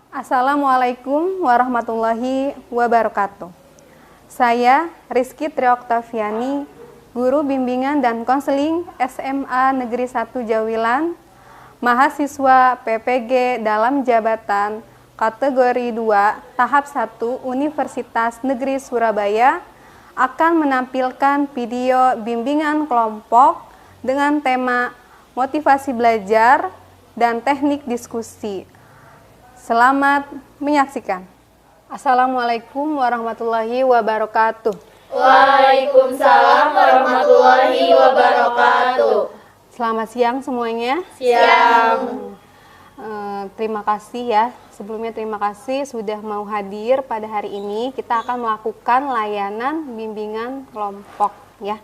Assalamualaikum warahmatullahi wabarakatuh. Saya Rizky Trioktaviani, Guru Bimbingan dan Konseling SMA Negeri 1 Jawilan, mahasiswa PPG dalam jabatan kategori 2 tahap 1 Universitas Negeri Surabaya akan menampilkan video bimbingan kelompok dengan tema motivasi belajar dan teknik diskusi. Selamat menyaksikan. Assalamualaikum warahmatullahi wabarakatuh. Waalaikumsalam warahmatullahi wabarakatuh. Selamat siang semuanya. Siang. Terima kasih ya. Sebelumnya terima kasih sudah mau hadir pada hari ini. Kita akan melakukan layanan bimbingan kelompok ya.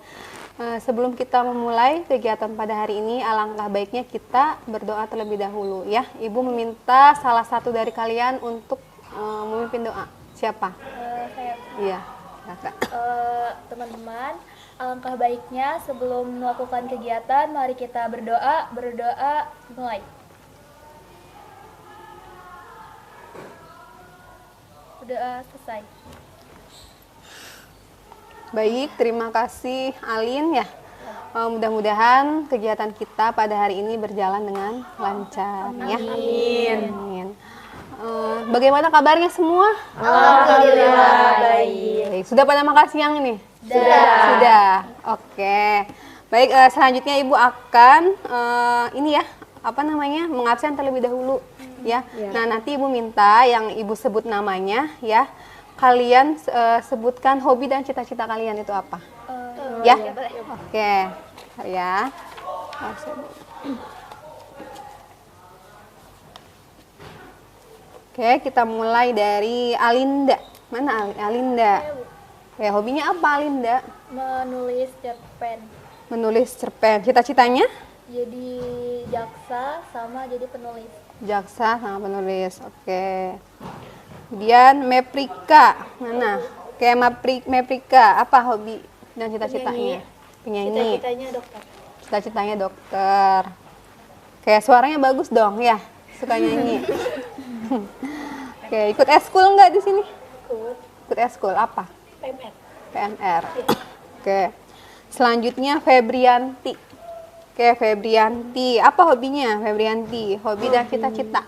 Sebelum kita memulai kegiatan pada hari ini, alangkah baiknya kita berdoa terlebih dahulu ya. Ibu meminta salah satu dari kalian untuk memimpin doa. Siapa? Saya. Iya. Teman-teman, alangkah baiknya sebelum melakukan kegiatan, mari kita berdoa. Berdoa mulai. Berdoa selesai. Baik, terima kasih Alin ya. Mudah-mudahan kegiatan kita pada hari ini berjalan dengan lancar ya. Amin. Bagaimana kabarnya semua? Alhamdulillah baik. Sudah pada makan siang ini? Sudah. Oke. Baik, selanjutnya Ibu akan mengabsen terlebih dahulu ya. Nah, nanti Ibu minta yang Ibu sebut namanya ya. Kalian sebutkan hobi dan cita-cita kalian itu apa? Ya? Oke. Ya. Oke, kita mulai dari Alinda. Mana Alinda? Oke, hobinya apa Alinda? Menulis cerpen. Menulis cerpen. Cita-citanya? Jadi jaksa sama jadi penulis. Jaksa sama penulis. Oke. Kemudian Meprika. Mana? Oke, Meprika. Apa hobi dan cita-citanya? Penyanyi. Cita-citanya dokter. Cita-citanya dokter. Oke, suaranya bagus dong ya. Suka nyanyi. Oke, ikut eskul nggak di sini? Ikut eskul apa? PMR. PNR. Oke. Selanjutnya Febrianti. Oke, Febrianti. Apa hobinya Febrianti? Hobi dan cita-cita.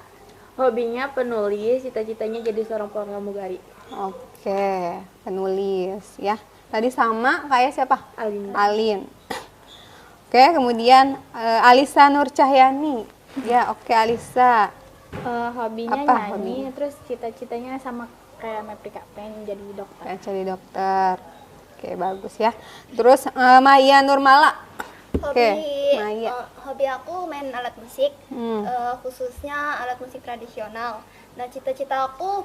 Hobinya penulis, cita-citanya jadi seorang pramugari. Oke, penulis ya. Tadi sama kayak siapa? Alin. Oke, kemudian Alisa Nur Cahyani. Ya, oke Alisa. Hobinya Apa nyanyi, terus cita-citanya sama kayak Meprika, pengen jadi dokter. Pengen jadi dokter. Oke, bagus ya. Terus Maya Nurmala. Oke, Maya. Hobi aku main alat musik, khususnya alat musik tradisional. Nah, cita-cita aku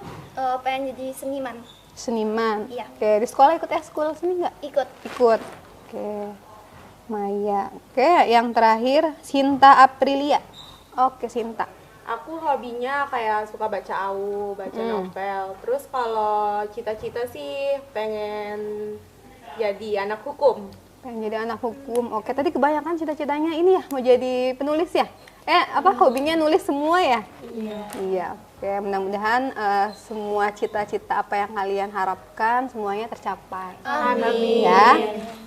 pengen jadi seniman. Seniman. Iya. Oke, di sekolah ikut eskul seni nggak? Ikut. Ikut. Oke. Maya. Oke, yang terakhir Sinta Aprilia. Oke, Sinta. Aku hobinya kayak suka baca baca novel. Terus kalau cita-cita sih pengen jadi anak hukum. Pengen jadi anak hukum. Oke, tadi kebanyakan cita-citanya ini ya, mau jadi penulis ya? Hobinya nulis semua ya? Iya. Oke, mudah-mudahan semua cita-cita apa yang kalian harapkan semuanya tercapai. Amin. Ya.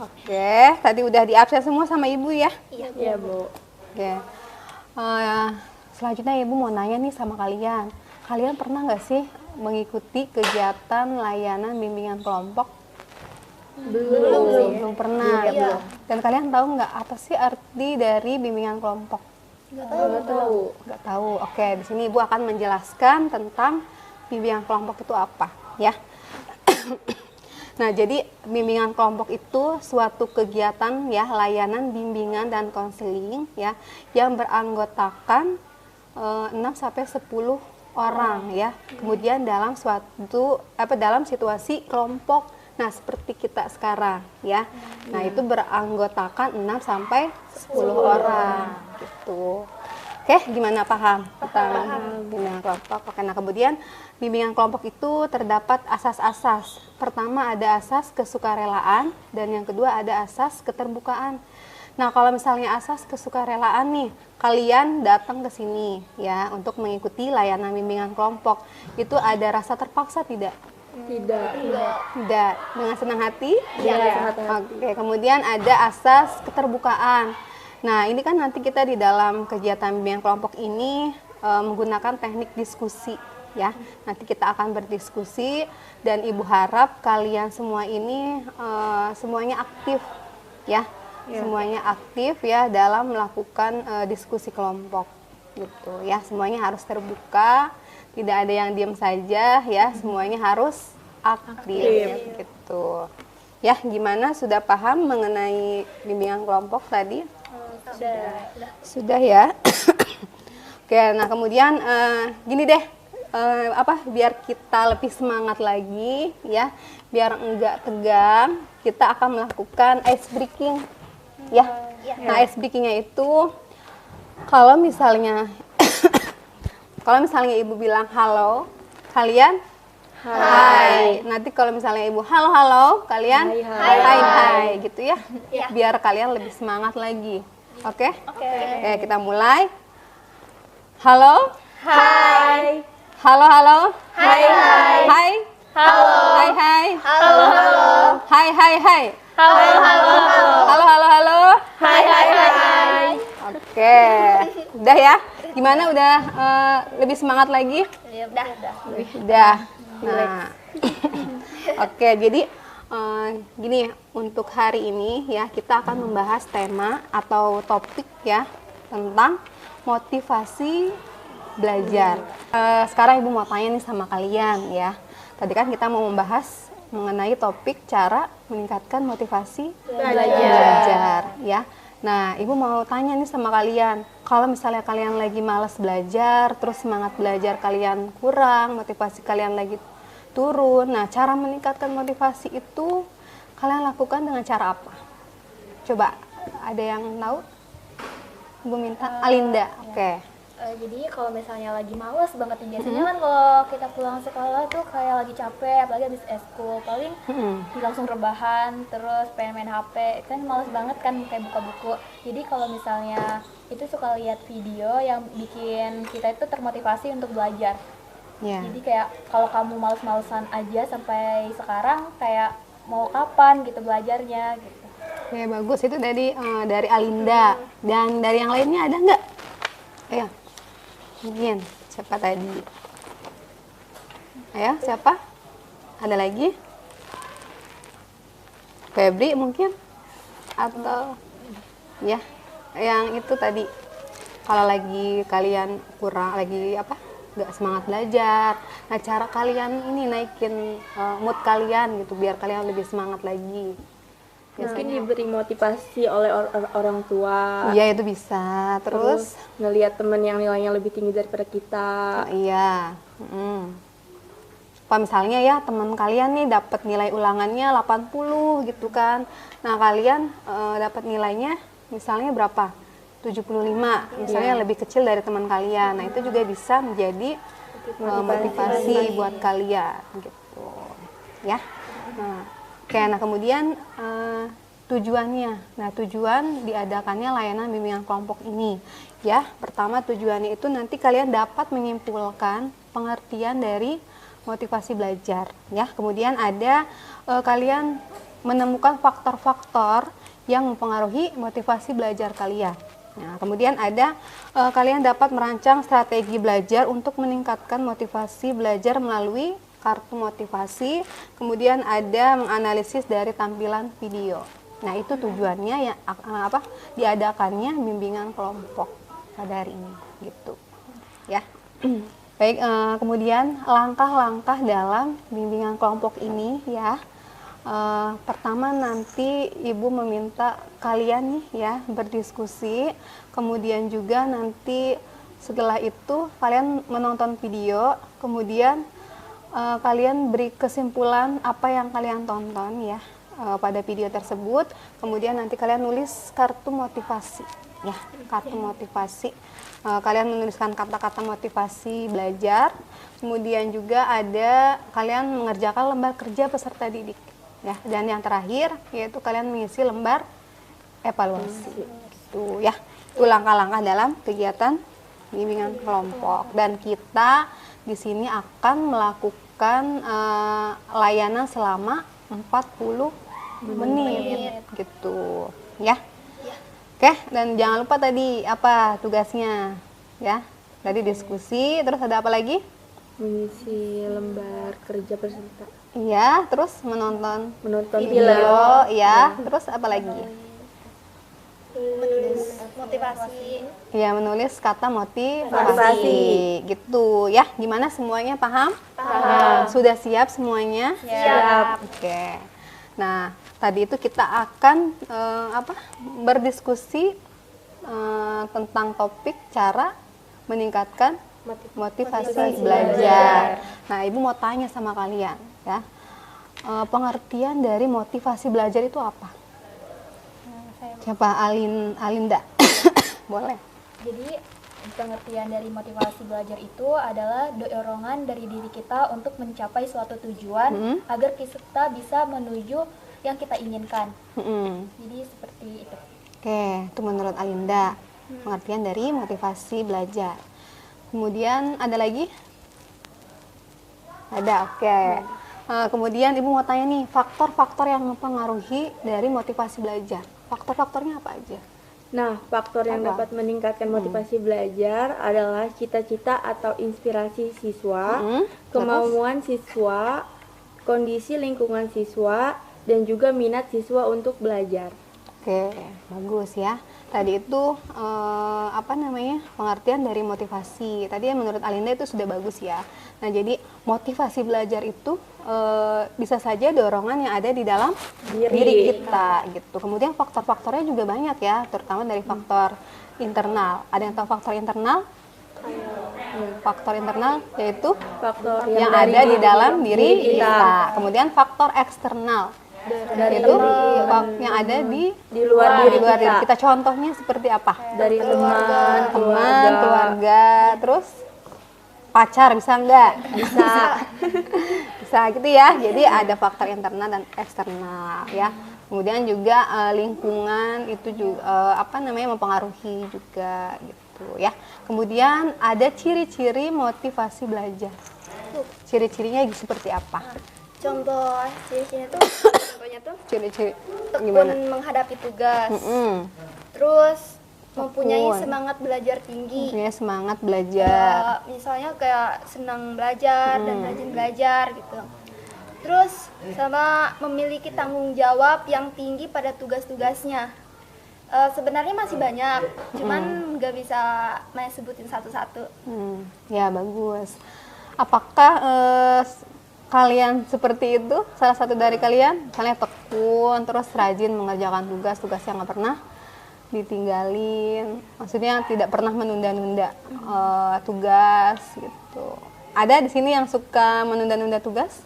Oke, tadi udah diabsen semua sama Ibu ya? Iya, Bu. Oke. Selanjutnya Ibu mau nanya nih sama kalian. Kalian pernah nggak sih mengikuti kegiatan layanan bimbingan kelompok? Belum pernah. Iya. Dan kalian tahu nggak apa sih arti dari bimbingan kelompok? Nggak tahu. Nggak tahu. Oke, di sini Ibu akan menjelaskan tentang bimbingan kelompok itu apa, ya. Nah, jadi bimbingan kelompok itu suatu kegiatan ya, layanan bimbingan dan konseling ya yang beranggotakan 6 sampai 10 orang ya. Kemudian dalam dalam situasi kelompok. Nah, seperti kita sekarang ya. Nah, itu beranggotakan 6 sampai 10 orang gitu. Oke, gimana paham? Tentang bimbingan kelompok. Oke, nah kemudian bimbingan kelompok itu terdapat asas-asas. Pertama ada asas kesukarelaan dan yang kedua ada asas keterbukaan. Nah, kalau misalnya asas kesukarelaan nih, kalian datang ke sini ya untuk mengikuti layanan bimbingan kelompok. Itu ada rasa terpaksa tidak? Tidak. Tidak. Dengan senang hati? Iya. Oke, kemudian ada asas keterbukaan. Nah, ini kan nanti kita di dalam kegiatan bimbingan kelompok ini menggunakan teknik diskusi ya. Nanti kita akan berdiskusi dan Ibu harap kalian semua ini semuanya aktif ya. Semuanya aktif ya dalam melakukan diskusi kelompok gitu ya. Semuanya harus terbuka, tidak ada yang diam saja ya. Semuanya harus aktif gitu. Ya, gimana, sudah paham mengenai bimbingan kelompok tadi? Sudah ya. Oke, nah kemudian gini deh, biar kita lebih semangat lagi ya, biar enggak tegang, kita akan melakukan ice breaking ya. Nah, ice breakingnya itu kalau misalnya Ibu bilang halo, kalian hai. Nanti kalau misalnya Ibu halo, kalian hai gitu ya. Biar kalian lebih semangat lagi. Oke? Oke, kita mulai. Halo. Hai. Halo. Hai. Hai. Halo. Hai. Halo. Hai. Halo. Halo. Hai. Oke. Udah ya? Gimana, udah lebih semangat lagi? Ya, udah. Udah. Nah. Oke, jadi gini, untuk hari ini ya kita akan membahas tema atau topik ya tentang motivasi belajar. Sekarang Ibu mau tanya nih sama kalian ya. Tadi kan kita mau membahas mengenai topik cara meningkatkan motivasi belajar ya. Nah, Ibu mau tanya nih sama kalian, kalau misalnya kalian lagi malas belajar, terus semangat belajar kalian kurang, motivasi kalian lagi turun. Nah, cara meningkatkan motivasi itu kalian lakukan dengan cara apa? Coba, ada yang tahu? Ibu minta Alinda. Oke. Jadi kalau misalnya lagi males banget nih, biasanya kan kalau kita pulang sekolah tuh kayak lagi capek, apalagi habis eskul, paling langsung rebahan, terus pengen main HP, kan males banget kan kayak buka buku. Jadi kalau misalnya itu suka lihat video yang bikin kita itu termotivasi untuk belajar. Jadi kayak kalau kamu males-malesan aja sampai sekarang, kayak mau kapan gitu belajarnya gitu. Oke, bagus. Itu dari Alinda. Dan dari yang lainnya ada nggak? Ayo. Mungkin siapa tadi? Ayo, siapa? Ada lagi? Febri mungkin? Atau ya, yang itu tadi. Kalau lagi kalian kurang, lagi nggak semangat belajar. Nah, cara kalian ini naikin mood kalian gitu, biar kalian lebih semangat lagi. Mungkin diberi motivasi oleh orang tua. Iya, itu bisa. Terus ngelihat teman yang nilainya lebih tinggi daripada kita. Iya. Kalau misalnya ya teman kalian nih dapat nilai ulangannya 80 gitu kan. Nah, kalian dapat nilainya misalnya berapa? 75. Misalnya lebih kecil dari teman kalian. Nah, itu juga bisa menjadi motivasi buat kalian gitu. Ya. Nah, kemudian tujuannya. Nah, tujuan diadakannya layanan bimbingan kelompok ini. Ya, pertama tujuannya itu nanti kalian dapat menyimpulkan pengertian dari motivasi belajar. Ya, kemudian ada kalian menemukan faktor-faktor yang mempengaruhi motivasi belajar kalian. Nah, kemudian ada kalian dapat merancang strategi belajar untuk meningkatkan motivasi belajar melalui kartu motivasi, kemudian ada menganalisis dari tampilan video. Nah, itu tujuannya ya diadakannya bimbingan kelompok pada hari ini gitu. Ya. Baik, kemudian langkah-langkah dalam bimbingan kelompok ini ya. Pertama nanti Ibu meminta kalian nih ya berdiskusi, kemudian juga nanti setelah itu kalian menonton video, kemudian kalian beri kesimpulan apa yang kalian tonton ya pada video tersebut. Kemudian nanti kalian nulis kartu motivasi ya, kartu motivasi. Kalian menuliskan kata-kata motivasi belajar. Kemudian juga ada kalian mengerjakan lembar kerja peserta didik ya. Dan yang terakhir yaitu kalian mengisi lembar evaluasi. Itu ya. Itu langkah-langkah dalam kegiatan bimbingan kelompok, dan kita di sini akan melakukan layanan selama 40 menit gitu ya. Oke, dan jangan lupa tadi apa tugasnya ya. Tadi diskusi, terus ada apa lagi? Mengisi lembar kerja peserta. Iya, terus menonton Video. ya. Terus apa lagi? Menulis motivasi. Ya, menulis kata motivasi gitu ya. Gimana, semuanya paham? Paham. Sudah siap semuanya? Siap. Oke. Nah, tadi itu kita akan berdiskusi tentang topik cara meningkatkan motivasi belajar. Nah, Ibu mau tanya sama kalian ya. Pengertian dari motivasi belajar itu apa? Siapa? Alinda. Boleh. Jadi pengertian dari motivasi belajar itu adalah dorongan dari diri kita untuk mencapai suatu tujuan agar kita bisa menuju yang kita inginkan. Jadi seperti itu. Oke, itu menurut Alinda pengertian dari motivasi belajar. Kemudian ada lagi? Ada, oke. Kemudian Ibu mau tanya nih, faktor-faktor yang mempengaruhi dari motivasi belajar. Faktor-faktornya apa aja? Nah, faktor yang dapat meningkatkan motivasi belajar adalah cita-cita atau inspirasi siswa, kemauan siswa, kondisi lingkungan siswa, dan juga minat siswa untuk belajar. Oke, bagus ya. Tadi itu pengertian dari motivasi. Tadi menurut Alinda itu sudah bagus ya. Nah, jadi motivasi belajar itu bisa saja dorongan yang ada di dalam diri kita gitu. Kemudian faktor-faktornya juga banyak ya, terutama dari faktor internal. Ada yang tahu faktor internal? Faktor internal yaitu Faktor yang ada di dalam diri kita. Kemudian faktor eksternal itu yang ada di luar diri kita. Contohnya seperti apa? Dari teman, keluarga, terus pacar bisa nggak? Bisa gitu ya. Jadi ada faktor internal dan eksternal ya. Kemudian juga lingkungan itu juga mempengaruhi juga gitu ya. Kemudian ada ciri-ciri motivasi belajar. Ciri-cirinya seperti apa? Contoh ciri-cirinya tuh Ciri-ciri tekun gimana? menghadapi tugas. Terus mempunyai Tekun. semangat belajar tinggi. Mempunyai semangat belajar. Misalnya kayak senang belajar dan rajin belajar gitu. Terus sama memiliki tanggung jawab yang tinggi pada tugas-tugasnya. Sebenarnya masih banyak, cuman nggak bisa main sebutin satu-satu. Ya, bagus. Apakah kalian seperti itu? Salah satu dari kalian, misalnya tekun, terus rajin mengerjakan tugas yang nggak pernah ditinggalin. Maksudnya tidak pernah menunda-nunda tugas gitu. Ada di sini yang suka menunda-nunda tugas?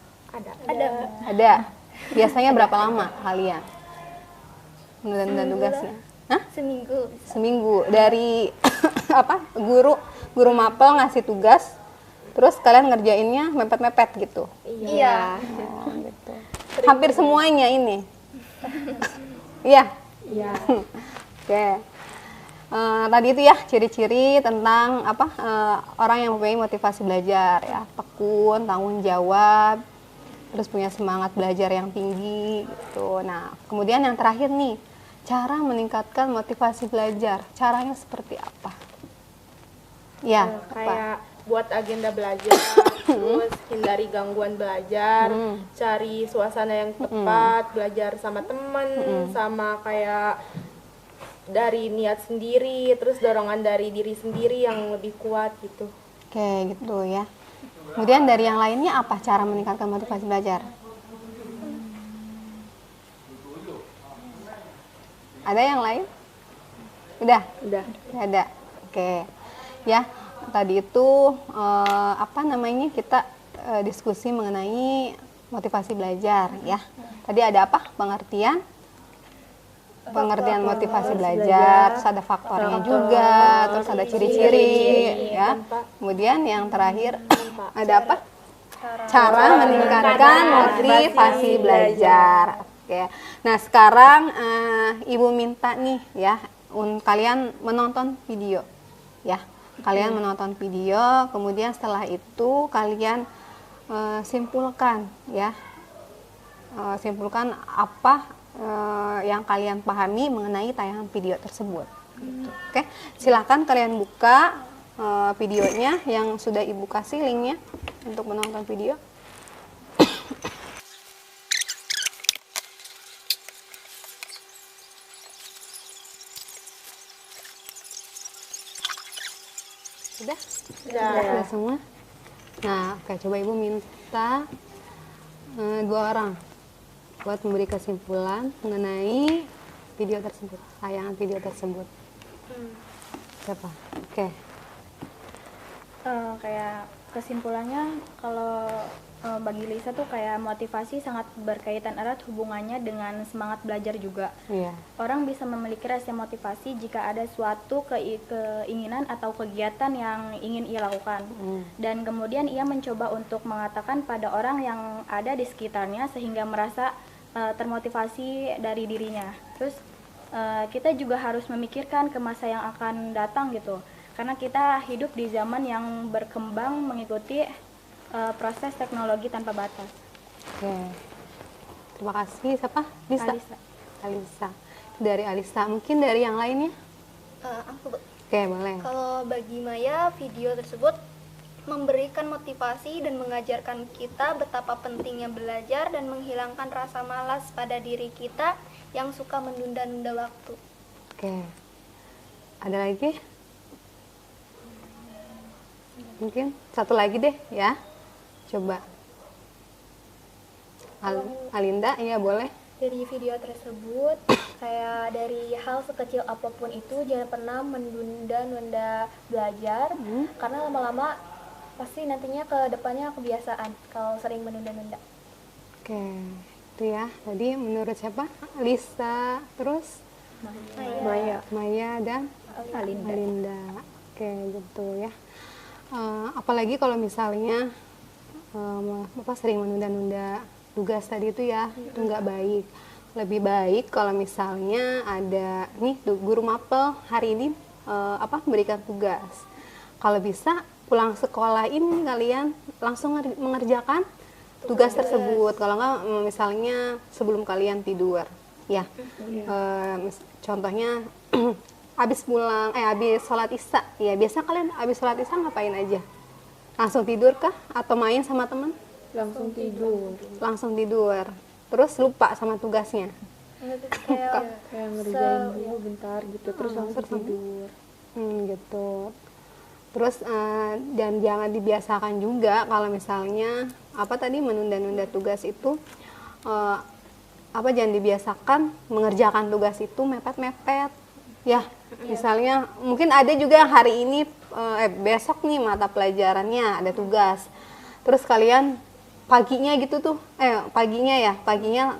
Ada. Biasanya berapa lama kalian menunda-nunda tugasnya? Hah? Seminggu. Dari guru mapel ngasih tugas, terus kalian ngerjainnya mepet-mepet gitu. Iya. Oh, gitu. Hampir semuanya ini. Iya. Iya. Oke. Tadi itu ya ciri-ciri tentang orang yang mempunyai motivasi belajar ya, tekun, tanggung jawab, terus punya semangat belajar yang tinggi gitu. Nah, kemudian yang terakhir nih, cara meningkatkan motivasi belajar. Caranya seperti apa? Ya, Kayak buat agenda belajar, terus hindari gangguan belajar, cari suasana yang tepat, belajar sama teman, sama kayak dari niat sendiri, terus dorongan dari diri sendiri yang lebih kuat gitu. Oke, gitu ya. Kemudian dari yang lainnya apa cara meningkatkan motivasi belajar? Ada yang lain? Udah? Udah. Ada. Oke. Ya, tadi itu kita diskusi mengenai motivasi belajar ya. Tadi ada apa? Pengertian motivasi belajar, terus ada faktornya juga, terus ada ciri-ciri ya. Kemudian yang terakhir ada apa? Cara meningkatkan motivasi belajar. Oke. Nah, sekarang Ibu minta nih ya, kalian menonton video ya. Kalian menonton video, kemudian setelah itu kalian simpulkan ya. Simpulkan apa yang kalian pahami mengenai tayangan video tersebut. Gitu. Oke, silakan kalian buka videonya yang sudah Ibu kasih linknya untuk menonton video. Sudah? Sudah semua? Nah, oke, coba Ibu minta 2 orang buat memberi kesimpulan mengenai video tersebut, tayangan video tersebut. Siapa? Oke. Kayak kesimpulannya kalau bagi Lisa tuh kayak motivasi sangat berkaitan erat hubungannya dengan semangat belajar juga. Iya. Orang bisa memiliki rasa motivasi jika ada suatu keinginan atau kegiatan yang ingin ia lakukan. Dan kemudian ia mencoba untuk mengatakan pada orang yang ada di sekitarnya sehingga merasa termotivasi dari dirinya. Terus kita juga harus memikirkan ke masa yang akan datang gitu. Karena kita hidup di zaman yang berkembang mengikuti proses teknologi tanpa batas. Oke. Terima kasih. Siapa? Lisa. Alisa. Dari Alisa. Mungkin dari yang lainnya? Aku, Bu. Oke, boleh. Kalau bagi Maya, video tersebut memberikan motivasi dan mengajarkan kita betapa pentingnya belajar dan menghilangkan rasa malas pada diri kita yang suka menunda-nunda waktu. Oke. Ada lagi? Mungkin satu lagi deh ya. Coba. Alinda, iya boleh. Dari video tersebut, kayak dari hal sekecil apapun itu jangan pernah menunda-nunda belajar, karena lama-lama pasti nantinya ke depannya kebiasaan kalau sering menunda-nunda. Oke, itu ya. Tadi menurut siapa? Lisa, terus Maya dan Alinda. Oke, gitu ya. Apalagi kalau misalnya sering menunda-nunda tugas tadi itu ya, itu nggak baik. Lebih baik kalau misalnya ada nih guru mapel hari ini memberikan tugas. Kalau bisa pulang sekolah ini kalian langsung mengerjakan tugas tersebut. Kalau nggak misalnya sebelum kalian tidur, ya. Contohnya habis sholat isya, ya biasa kalian habis sholat isya ngapain aja? Langsung tidur kah? Atau main sama teman? Langsung tidur. Terus lupa sama tugasnya. Kayak ngerjain dulu bentar gitu, terus langsung tidur. Gitu. Terus dan jangan dibiasakan juga kalau misalnya menunda-nunda tugas itu jangan dibiasakan mengerjakan tugas itu mepet-mepet. Ya, misalnya mungkin ada juga hari ini besok nih mata pelajarannya ada tugas. Terus kalian paginya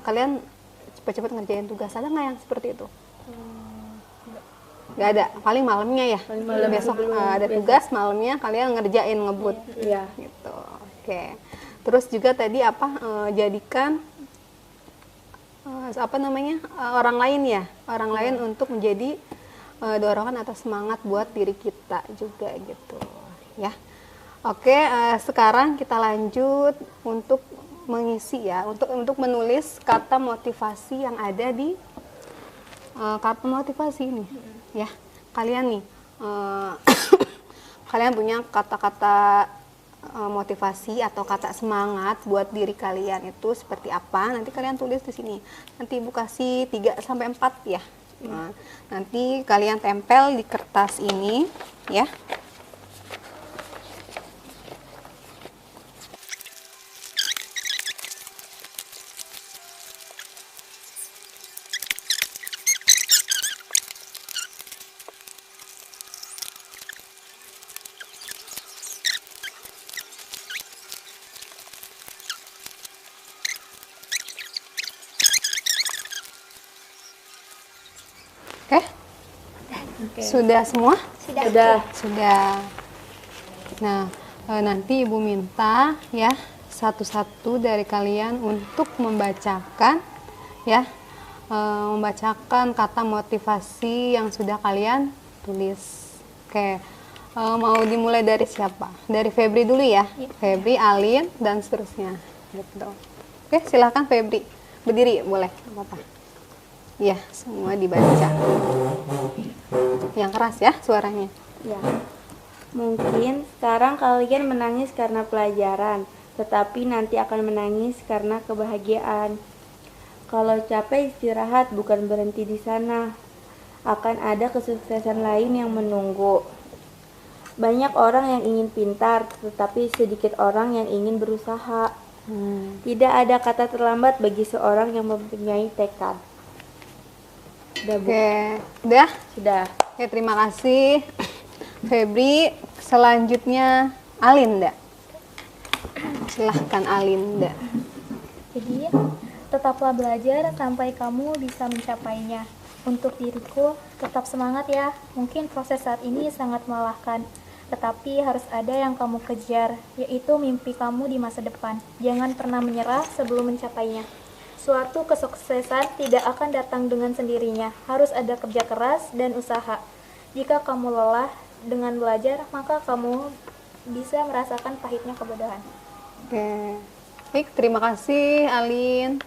kalian cepet-cepet ngerjain tugas. Ada nggak yang seperti itu? Nggak ada. Paling malamnya ya. Besok ada tugas, malamnya kalian ngerjain ngebut. Iya. Gitu. Oke. Terus juga tadi jadikan orang lain untuk menjadi dorongan atau semangat buat diri kita juga gitu ya. Oke, sekarang kita lanjut untuk mengisi ya, untuk menulis kata motivasi yang ada di kartu motivasi ini ya. Kalian nih kalian punya kata-kata motivasi atau kata semangat buat diri kalian itu seperti apa? Nanti kalian tulis di sini. Nanti Ibu kasih 3 sampai 4 ya. Nah, nanti kalian tempel di kertas ini ya. Oke. Sudah semua? Sudah. Nah, nanti Ibu minta ya satu-satu dari kalian untuk membacakan ya membacakan kata motivasi yang sudah kalian tulis. Oke, mau dimulai dari siapa? Dari Febri dulu ya. Febri, Alin, dan seterusnya. Gitu. Oke, silahkan Febri. Berdiri boleh, apa-apa. Iya, semua dibaca. Yang keras ya suaranya. Ya. Mungkin sekarang kalian menangis karena pelajaran, tetapi nanti akan menangis karena kebahagiaan. Kalau capek istirahat, bukan berhenti di sana. Akan ada kesuksesan lain yang menunggu. Banyak orang yang ingin pintar, tetapi sedikit orang yang ingin berusaha. Tidak ada kata terlambat bagi seorang yang mempunyai tekad. Udah, Bu? Oke, udah? Sudah. Oke, terima kasih Febri. Selanjutnya Alinda. Silahkan Alinda. Jadi, tetaplah belajar sampai kamu bisa mencapainya. Untuk diriku, tetap semangat ya. Mungkin proses saat ini sangat melelahkan, tetapi harus ada yang kamu kejar, yaitu mimpi kamu di masa depan. Jangan pernah menyerah sebelum mencapainya. Suatu kesuksesan tidak akan datang dengan sendirinya. Harus ada kerja keras dan usaha. Jika kamu lelah dengan belajar, maka kamu bisa merasakan pahitnya kebodohan. Oke, baik, terima kasih Alin.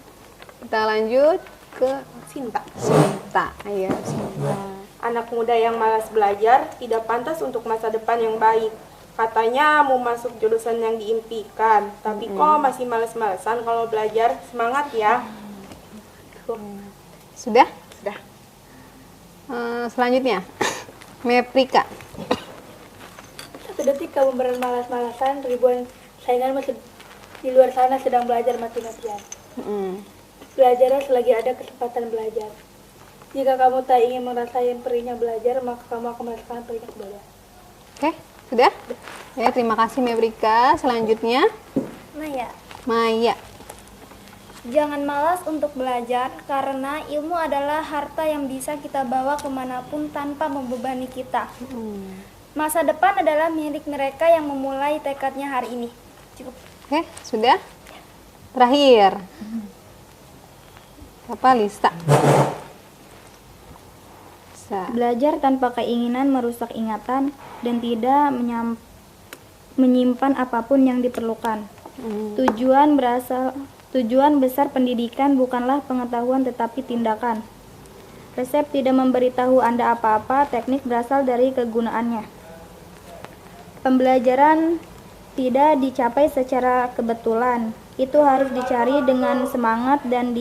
Kita lanjut ke Sinta. Sinta, ayo Sinta. Anak muda yang malas belajar tidak pantas untuk masa depan yang baik. Katanya mau masuk jurusan yang diimpikan, tapi kok masih males-malesan kalau belajar. Semangat ya. Sudah? Sudah. Selanjutnya, Meprika. Satu detik kamu bermalas-malasan, ribuan saingan masih di luar sana sedang belajar mati-matian. Belajarlah selagi ada kesempatan belajar. Jika kamu tak ingin merasakan perihnya belajar, maka kamu akan merasakan perihnya kebodohan. Oke, sudah? Ya, terima kasih Meprika. Selanjutnya, Maya, Maya. jangan malas untuk belajar karena ilmu adalah harta yang bisa kita bawa kemanapun tanpa membebani kita. Masa depan adalah milik mereka yang memulai tekadnya hari ini. Cukup. Oke, sudah? Terakhir. Apa Lisa? Lisa. Belajar tanpa keinginan merusak ingatan dan tidak menyimpan apapun yang diperlukan. Tujuan besar pendidikan bukanlah pengetahuan tetapi tindakan. Resep tidak memberitahu Anda apa-apa, teknik berasal dari kegunaannya. Pembelajaran tidak dicapai secara kebetulan. Itu harus dicari dengan semangat dan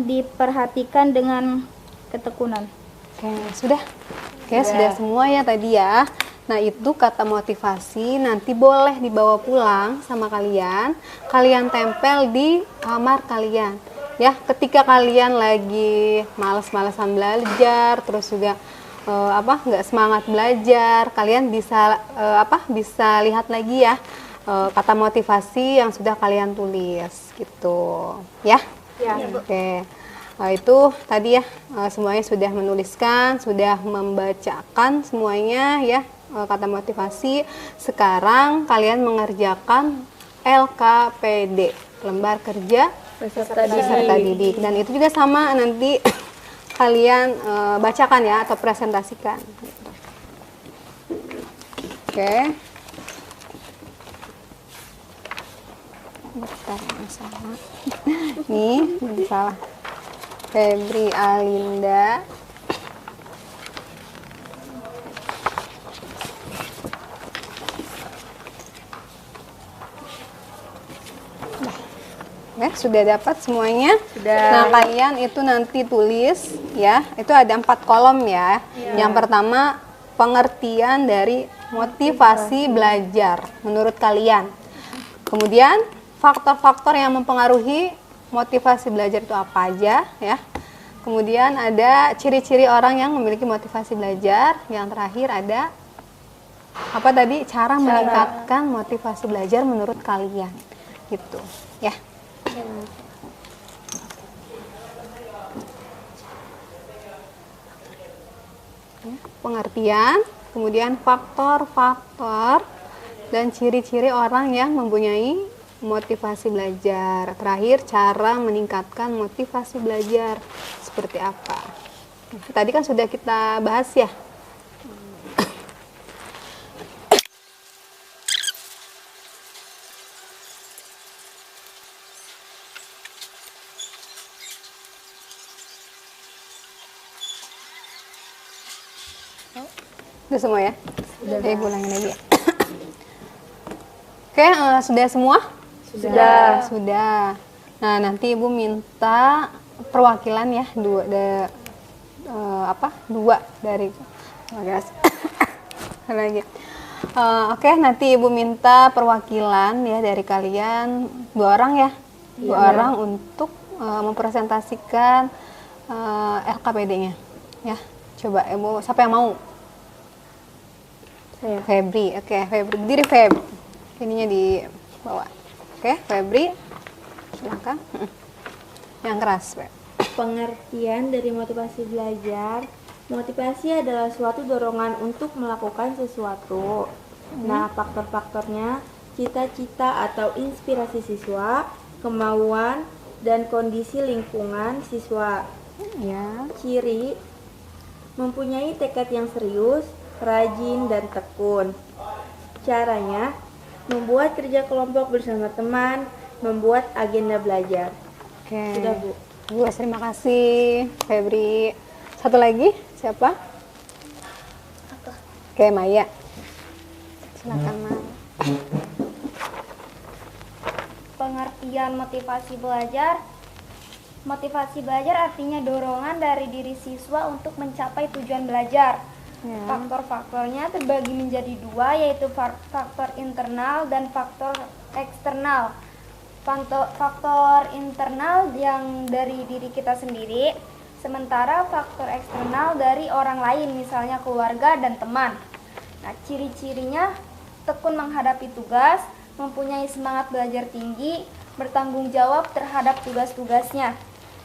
diperhatikan dengan ketekunan. Oke, sudah? Oke, sudah semua ya tadi ya. Nah, itu kata motivasi nanti boleh dibawa pulang sama kalian. Kalian tempel di kamar kalian. Ya, ketika kalian lagi malas-malasan belajar, terus juga nggak semangat belajar, kalian bisa bisa lihat lagi ya kata motivasi yang sudah kalian tulis gitu ya. Oke. Itu tadi ya semuanya sudah menuliskan, sudah membacakan semuanya ya kata motivasi. Sekarang kalian mengerjakan LKPD, lembar kerja peserta didik, dan itu juga sama nanti kalian bacakan ya atau presentasikan. Oke. Bentar, salah. Nih, salah. Febri Alinda. Sudah dapat semuanya? Sudah. Nah, kalian itu nanti tulis ya. Itu ada 4 kolom ya. Yang pertama, pengertian dari motivasi belajar menurut kalian. Kemudian, faktor-faktor yang mempengaruhi motivasi belajar itu apa aja ya. Kemudian ada ciri-ciri orang yang memiliki motivasi belajar. Yang terakhir ada apa tadi? Cara meningkatkan motivasi belajar menurut kalian. Gitu ya. Pengertian, kemudian faktor-faktor dan ciri-ciri orang yang mempunyai motivasi belajar. Terakhir, cara meningkatkan motivasi belajar seperti apa. Tadi kan sudah kita bahas ya. Sudah semua ya? Sudah. Oke, ulangin lagi ya. Oke, sudah semua? Sudah. Nah, nanti Ibu minta perwakilan ya, dua dari lagi. Oke, nanti Ibu minta perwakilan ya dari kalian 2 orang ya. 2 orang untuk mempresentasikan LKPD-nya. Ya. Coba Ibu, siapa yang mau? Saya. Febri. Oke, Febri. Berdiri, Feb. Ininya di bawah. Oke, Febri. Silakan. Yang keras, Feb. Pengertian dari motivasi belajar. Motivasi adalah suatu dorongan untuk melakukan sesuatu. Nah, faktor-faktornya cita-cita atau inspirasi siswa, kemauan, dan kondisi lingkungan siswa. Ya. Ciri mempunyai tekad yang serius, rajin, dan tekun. Caranya membuat kerja kelompok bersama teman, membuat agenda belajar. Oke. Sudah, Bu. Terima kasih, Febri. Satu lagi, siapa? Oke, Maya. Silakan, Maya. Pengertian motivasi belajar. Motivasi belajar artinya dorongan dari diri siswa untuk mencapai tujuan belajar. Ya. Faktor-faktornya terbagi menjadi 2, yaitu faktor internal dan faktor eksternal. Faktor internal yang dari diri kita sendiri, sementara faktor eksternal dari orang lain, misalnya keluarga dan teman. Nah, ciri-cirinya tekun menghadapi tugas, mempunyai semangat belajar tinggi, bertanggung jawab terhadap tugas-tugasnya.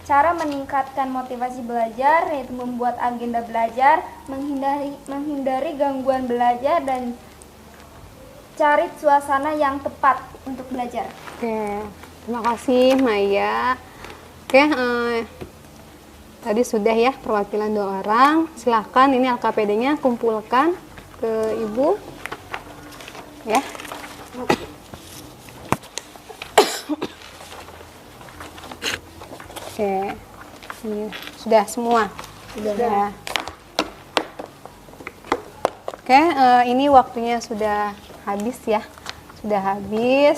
Cara meningkatkan motivasi belajar yaitu membuat agenda belajar, menghindari gangguan belajar, dan cari suasana yang tepat untuk belajar. Oke, terima kasih Maya. Oke, tadi sudah ya perwakilan 2 orang. Silahkan ini LKPD-nya kumpulkan ke Ibu. Ya. Oke, ini sudah semua. Sudah. Oke, ini waktunya sudah habis ya. Sudah habis.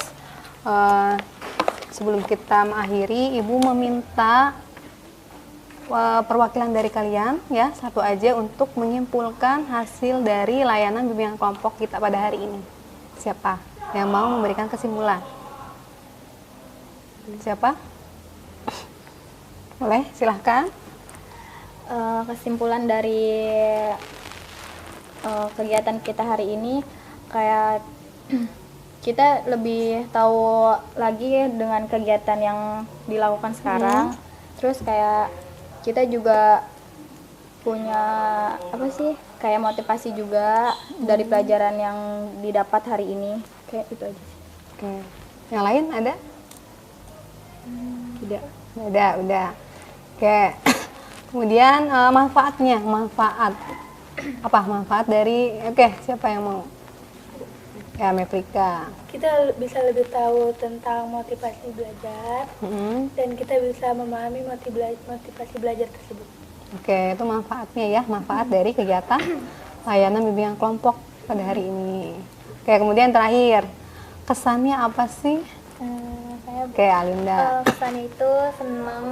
Sebelum kita mengakhiri, Ibu meminta perwakilan dari kalian ya, satu aja untuk menyimpulkan hasil dari layanan bimbingan kelompok kita pada hari ini. Siapa yang mau memberikan kesimpulan? Siapa? Boleh, silahkan. Kesimpulan dari kegiatan kita hari ini, kayak kita lebih tahu lagi dengan kegiatan yang dilakukan sekarang. Terus kayak kita juga punya kayak motivasi juga dari pelajaran yang didapat hari ini. Kayak itu aja sih. Oke. Yang lain ada? Tidak. Udah. Oke. Kemudian manfaatnya, apa manfaat dari? Oke, siapa yang mau? Ya, Meprika. Kita bisa lebih tahu tentang motivasi belajar dan kita bisa memahami motivasi belajar tersebut. Oke, itu manfaatnya ya, manfaat dari kegiatan layanan bimbingan kelompok pada hari ini. Oke, kemudian terakhir, kesannya apa sih? Oke, Alinda. Kesannya itu senang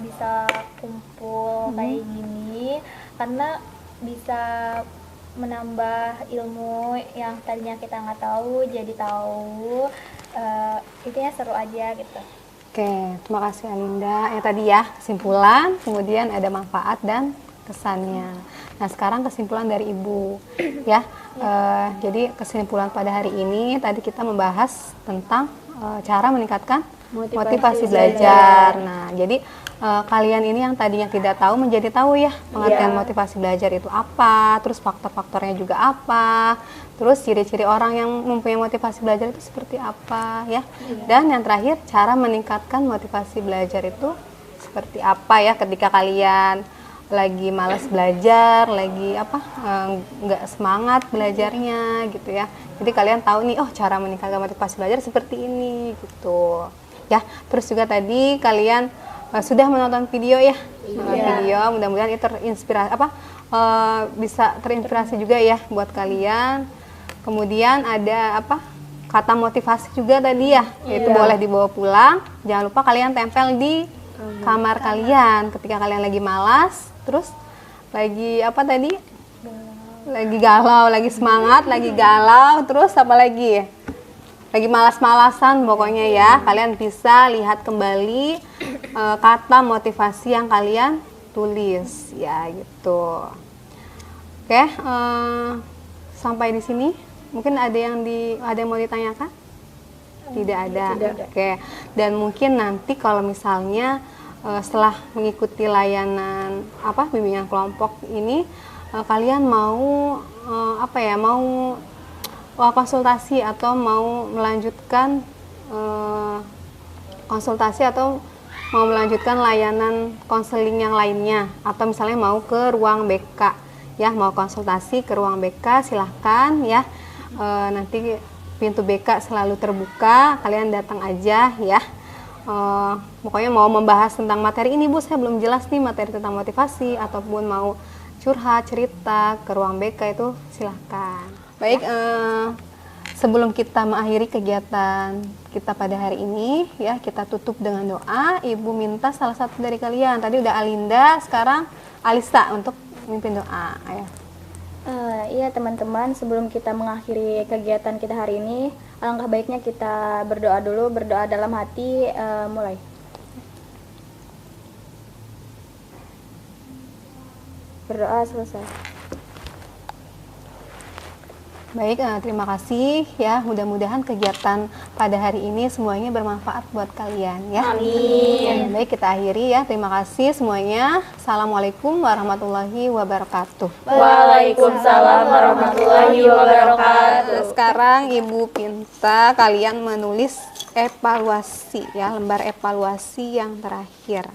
bisa kumpul kayak gini, karena bisa menambah ilmu yang tadinya kita nggak tahu jadi tahu. Intinya seru aja gitu. Oke, terima kasih Alinda. Yang tadi ya kesimpulan, kemudian ada manfaat dan kesannya. Nah, sekarang kesimpulan dari Ibu ya. Jadi kesimpulan pada hari ini tadi kita membahas tentang cara meningkatkan motivasi belajar. Nah, jadi kalian ini yang tadinya tidak tahu menjadi tahu ya, pengertian motivasi belajar itu apa, terus faktor-faktornya juga apa, terus ciri-ciri orang yang mempunyai motivasi belajar itu seperti apa ya. Dan yang terakhir, cara meningkatkan motivasi belajar itu seperti apa ya ketika kalian lagi malas belajar, lagi nggak semangat belajarnya gitu ya. Jadi kalian tahu nih, oh cara meningkatkan motivasi belajar seperti ini gitu ya. Terus juga tadi kalian sudah menonton video ya, video, mudah-mudahan itu terinspirasi bisa terinspirasi juga ya buat kalian. Kemudian ada kata motivasi juga tadi ya, itu boleh dibawa pulang. Jangan lupa kalian tempel di kamar kalian ketika kalian lagi malas, terus lagi lagi galau, lagi semangat, lagi galau, terus apa lagi lagi malas-malasan pokoknya ya, kalian bisa lihat kembali kata motivasi yang kalian tulis ya gitu. Oke, sampai di sini mungkin ada yang mau ditanyakan? Tidak ada. Oke. Dan mungkin nanti kalau misalnya setelah mengikuti layanan bimbingan kelompok ini, kalian mau mau konsultasi atau mau melanjutkan konsultasi atau mau melanjutkan layanan konseling yang lainnya, atau misalnya mau ke ruang BK ya, mau konsultasi ke ruang BK silahkan ya. Nanti pintu BK selalu terbuka, kalian datang aja ya. Pokoknya mau membahas tentang materi ini, Bu, saya belum jelas nih materi tentang motivasi, ataupun mau curhat, cerita ke ruang BK itu silahkan. Baik, sebelum kita mengakhiri kegiatan kita pada hari ini ya, kita tutup dengan doa. Ibu minta salah satu dari kalian, tadi udah Alinda, sekarang Alisa untuk mimpin doa. Ayo. Iya teman-teman, sebelum kita mengakhiri kegiatan kita hari ini, alangkah baiknya kita berdoa dulu, berdoa dalam hati. Mulai. Berdoa selesai. Baik, terima kasih ya. Mudah-mudahan kegiatan pada hari ini semuanya bermanfaat buat kalian ya. Amin. Baik, kita akhiri ya. Terima kasih semuanya. Assalamualaikum warahmatullahi wabarakatuh. Waalaikumsalam warahmatullahi wabarakatuh. Sekarang Ibu minta kalian menulis evaluasi ya, lembar evaluasi yang terakhir.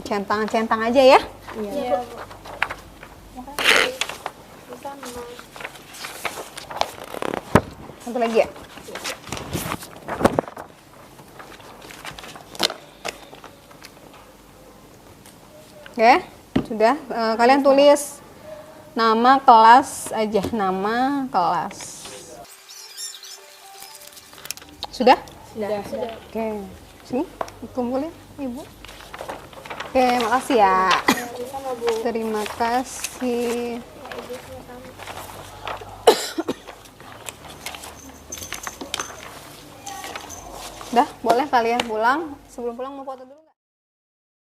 Centang-centang aja ya. Iya. Satu lagi ya. Oke, sudah. Kalian tulis nama kelas aja, nama kelas. Sudah? Sudah. Oke, sini kumpulin Ibu. Oke, makasih ya. Terima kasih. Udah, boleh kalian pulang. Sebelum pulang mau foto dulu nggak?